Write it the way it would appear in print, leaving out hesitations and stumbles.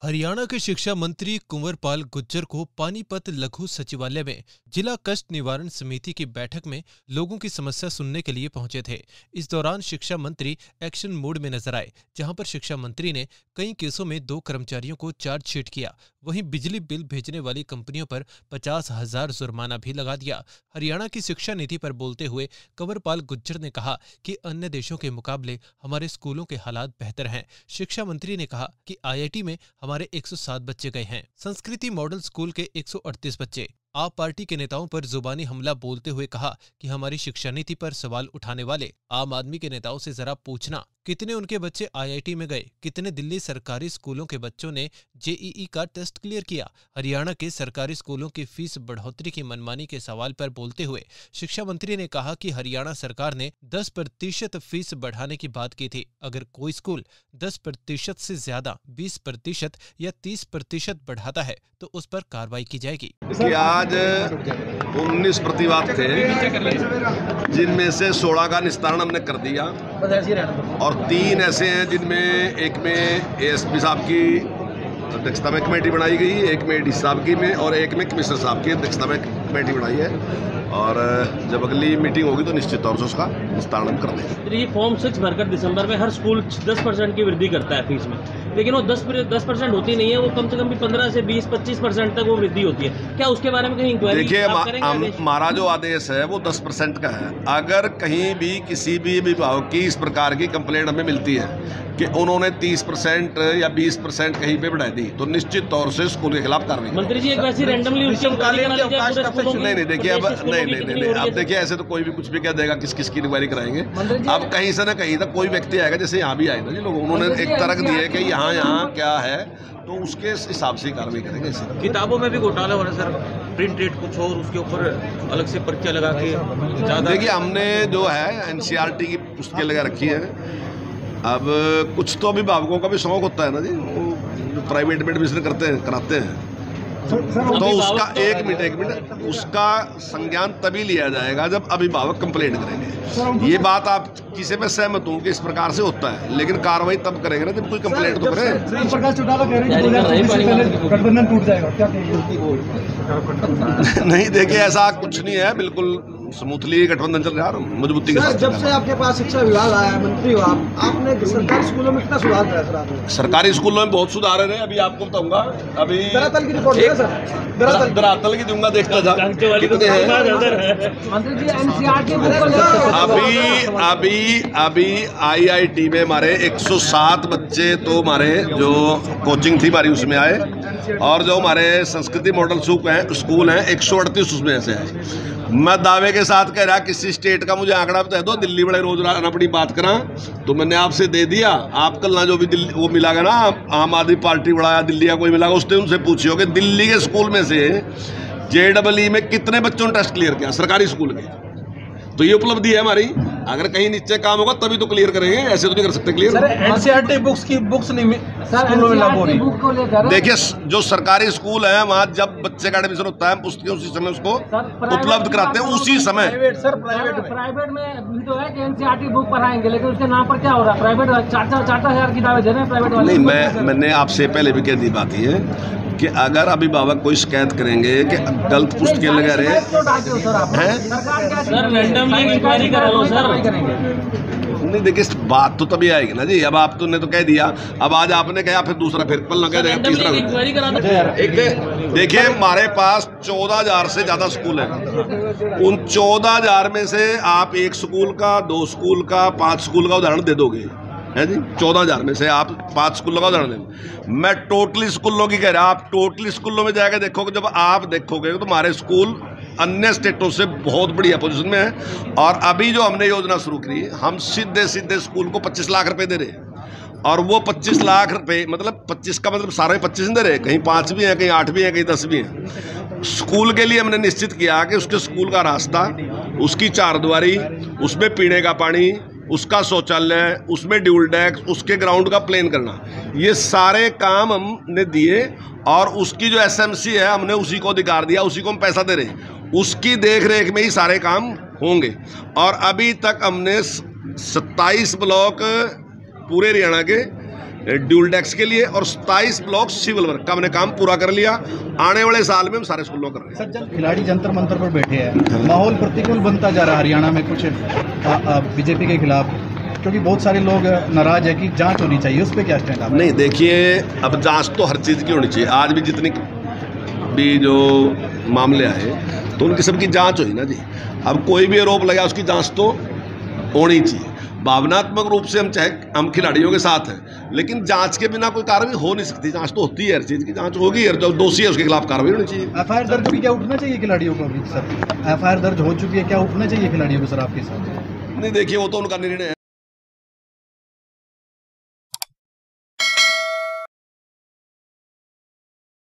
हरियाणा के शिक्षा मंत्री कुंवरपाल गुर्जर को पानीपत लघु सचिवालय में जिला कष्ट निवारण समिति की बैठक में लोगों की समस्या सुनने के लिए पहुंचे थे। इस दौरान शिक्षा मंत्री एक्शन मोड में नजर आए, जहां पर शिक्षा मंत्री ने कई केसों में 2 कर्मचारियों को चार्जशीट किया। वहीं बिजली बिल भेजने वाली कंपनियों पर 50,000 जुर्माना भी लगा दिया। हरियाणा की शिक्षा नीति पर बोलते हुए कुंवरपाल गुर्जर ने कहा कि अन्य देशों के मुकाबले हमारे स्कूलों के हालात बेहतर हैं। शिक्षा मंत्री ने कहा कि IIT में हमारे 107 बच्चे गए हैं, संस्कृति मॉडल स्कूल के 138 बच्चे। आप पार्टी के नेताओं पर जुबानी हमला बोलते हुए कहा कि हमारी शिक्षा नीति पर सवाल उठाने वाले आम आदमी के नेताओं से जरा पूछना कितने उनके बच्चे IIT में गए, कितने दिल्ली सरकारी स्कूलों के बच्चों ने JEE का टेस्ट क्लियर किया। हरियाणा के सरकारी स्कूलों की फीस बढ़ोतरी की मनमानी के सवाल पर बोलते हुए शिक्षा मंत्री ने कहा कि हरियाणा सरकार ने 10% फीस बढ़ाने की बात की थी। अगर कोई स्कूल 10% से ज्यादा 20% या 30% बढ़ाता है तो उस पर कार्रवाई की जाएगी। आज 19 प्रतिवाद थे, जिनमें से 16 का निस्तारण हमने कर दिया और 3 ऐसे हैं जिनमें एक में ASP साहब की अध्यक्षता में कमेटी बनाई गई, एक में AD साहब की में और एक में कमिश्नर साहब की अध्यक्षता में कमेटी बनाई है। और जब अगली मीटिंग होगी तो निश्चित तौर से उसका निस्तारण हम कर देंगे। ये फॉर्म 6 भरकर दिसंबर में हर स्कूल 10% की वृद्धि करता है फीस में, लेकिन वो 10% होती नहीं है, वो कम से कम भी 15 से 20-25% तक वो वृद्धि होती है। क्या उसके बारे में कहीं इंक्वायरी? देखिए, हमारा जो आदेश है वो 10% का है। अगर कहीं भी किसी भी विभाग की इस प्रकार की कंप्लेंट हमें मिलती है कि उन्होंने 30% या 20% कहीं पे बढ़ा दी तो निश्चित तौर से स्कूल के खिलाफ कार्रवाई। मंत्री जी, एक वैसी रैंडमली नहीं देखिए, अब देखिए ऐसे तो कोई भी कुछ भी कह देगा, किस किस की इंक्वायरी कराएंगे। अब कहीं से ना कहीं तक कोई व्यक्ति आएगा, जैसे यहाँ भी आए ना जी लोग, उन्होंने एक तर्क दिए कि यहाँ क्या है तो उसके हिसाब से कार्रवाई करेंगे। किताबों में भी घोटाला हो रहा है सर, प्रिंट रेट कुछ और उसके ऊपर अलग से पर्चा लगा के ज़्यादा। देखिए, हमने जो है NCERT की पुस्तकें लगा रखी है। अब कुछ तो अभिभावकों का भी शौक होता है ना जी, वो प्राइवेट में एडमिशन कराते हैं तो उसका एक मिनट उसका संज्ञान तभी लिया जाएगा जब अभिभावक कंप्लेंट करेंगे। ये बात आप किसी में सहमत हूँ कि इस प्रकार से होता है, लेकिन कार्रवाई तब करेंगे ना जब कोई कंप्लेंट तो करे। गठबंधन टूट जाएगा क्या? नहीं देखिए, ऐसा कुछ नहीं है, बिल्कुल स्मूथली गठबंधन चल रहा है मजबूती के साथ। जब से आपके पास शिक्षा विभाग आया, मंत्री हो आपने सरकारी स्कूलों में कितना सुधार करा सर आपने? सरकारी स्कूलों में बहुत सुधार है। अभी आपको बताऊंगा, अभी धरातल की रिपोर्ट है सर, धरातल की दूंगा, देखता जा कितने हैं। मंत्री जी, NCERT अभी IIT में हमारे 107 बच्चे तो हमारे जो कोचिंग थी हमारी उसमें आए, और जो हमारे संस्कृति मॉडल स्कूल हैं 138 उसमें ऐसे है। मैं दावे के साथ कह रहा, किसी स्टेट का मुझे आंकड़ा बता दो, दिल्ली बड़े रोजगार अपनी बात करा तो मैंने आपसे दे दिया। आप कल ना जो भी दिल्ली वो मिलागा ना, आम आदमी पार्टी बड़ा या दिल्ली का कोई मिलागा, उससे उनसे पूछियो कि दिल्ली के स्कूल में से JEE में कितने बच्चों ने टेस्ट क्लियर किया सरकारी स्कूल के। तो ये उपलब्धि है हमारी। अगर कहीं नीचे काम होगा तभी तो क्लियर करेंगे, ऐसे तो नहीं कर सकते क्लियर। NCERT बुक्स नहीं स्कूलों में लागू हो रही। देखिए, जो सरकारी स्कूल है वहाँ जब बच्चे का एडमिशन होता है पुस्तकें उसी समय उसको उपलब्ध कराते हैं, उसी समय। प्राइवेट में भी तो है कि NCERT बुक पढ़ाएंगे, लेकिन उसके नाम पर क्या हो रहा है? प्राइवेट 4,000 किताबें दे रहे हैं प्राइवेट वाले। नहीं, मैंने आपसे पहले भी कह दी बात है कि अगर अभिभावक कोई शिकायत करेंगे कि गलत पुस्तकें लगा रहे हैं, नहीं देखिए बात तो तभी आएगी ना जी। अब आप तुमने तो कह दिया, अब आज आपने कहा, फिर दूसरा, फिर कल ना कह देगा, तीसरा। देखिए, हमारे पास 14,000 से ज्यादा स्कूल हैं। उन 14,000 में से आप 1 स्कूल का, 2 स्कूल का, 5 स्कूल का उदाहरण दे दोगे है जी। 14,000 में से आप 5 स्कूलों का उदाहरण दें। मैं टोटली स्कूलों की कह रहा, आप टोटली स्कूलों में जाकर देखोगे, जब आप देखोगे तो हमारे स्कूल अन्य स्टेटों से बहुत बढ़िया पोजीशन में है। और अभी जो हमने योजना शुरू की, हम सीधे स्कूल को 25 लाख रुपए दे रहे हैं, और वो 25 लाख रुपए मतलब 25 का मतलब सारे 25 नहीं दे रहे, कहीं 5 भी हैं, कहीं 8 भी हैं, कहीं 10 भी हैं। स्कूल के लिए हमने निश्चित किया कि उसके स्कूल का रास्ता, उसकी चारदीवारी, उसमें पीने का पानी, उसका शौचालय, उसमें ड्यूल डेस्क, उसके ग्राउंड का प्लेन करना, ये सारे काम हमने दिए। और उसकी जो SMC है हमने उसी को अधिकार दिया, उसी को हम पैसा दे रहे हैं, उसकी देख रेख में ही सारे काम होंगे। और अभी तक हमने 27 ब्लॉक पूरे हरियाणा के ड्यूल डेस्क के लिए और 27 ब्लॉक सिविल वर्क का हमने काम पूरा कर लिया। आने वाले साल में हम सारे स्कूलों कर रहे हैं। सर, खिलाड़ी जंतर मंतर पर बैठे हैं, माहौल प्रतिकूल बनता जा रहा है हरियाणा में कुछ बीजेपी के खिलाफ, क्योंकि बहुत सारे लोग नाराज है कि जांच होनी चाहिए, उस पर क्या स्टैंड आप? नहीं, देखिए, अब जांच तो हर चीज़ की होनी चाहिए। आज भी जितनी भी जो मामले आए तो उनकी सबकी जांच हुई ना जी। अब कोई भी आरोप लगा उसकी जांच तो होनी चाहिए। भावनात्मक रूप से हम खिलाड़ियों के साथ हैं, लेकिन जांच के बिना कोई कार्रवाई हो नहीं सकती। जांच तो होती है, हर चीज़ की जांच होगी, और जो दोषी है उसके खिलाफ कार्रवाई होनी चाहिए। एफआईआर दर्ज भी क्या उठना चाहिए खिलाड़ियों को? अभी सर एफआईआर दर्ज हो चुकी है, क्या उठना चाहिए खिलाड़ियों को सर आपके साथ? नहीं, देखिए, वो तो उनका निर्णय है।